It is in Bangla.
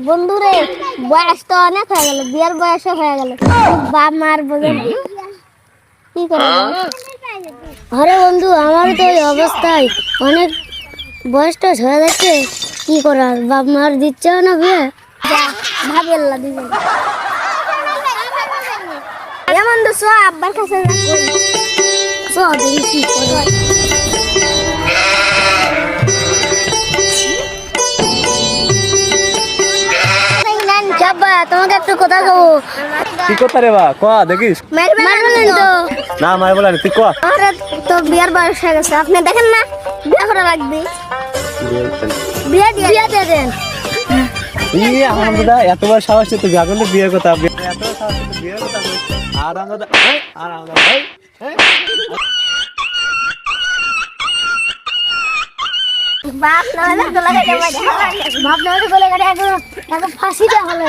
বন্ধু রে, বয়স তো অনেক হয়ে গেল, বিয়ের বয়সও হয়ে গেল, বাপ মার বোঝেন কি করে? আরে বন্ধু, আমার তো এই অবস্থায় অনেক বয়সটা হয়ে যাচ্ছে, কি করার, বাপ মার দিচ্ছে না বিয়ে। ভাবি আল্লাহ দিবে। এমন তো সব আব্বার কাছে সব দেখি কি করে। যাবা, তোমাকে একটু কথা কব। কি কথা রে বা ক দেখিস? মারবেন তো? না মার বলা তুই ক। আরে তো বিয়ার বয়স হয়ে গেছে, আপনি দেখেন না বিয়ে করা লাগবে। বিয়ে দিয়ে দেন। ই আমার দাদা এতবার সাহস তুই এখন তো বিয়ের কথা এতবার সাহস তুই বিয়ের কথা বলিস। আর আমরা আর আমরা ভাই বাপ না হলে গোলা কেটে বাপ না হলে গোলা কেটে একদম ফাঁসিটা হলো।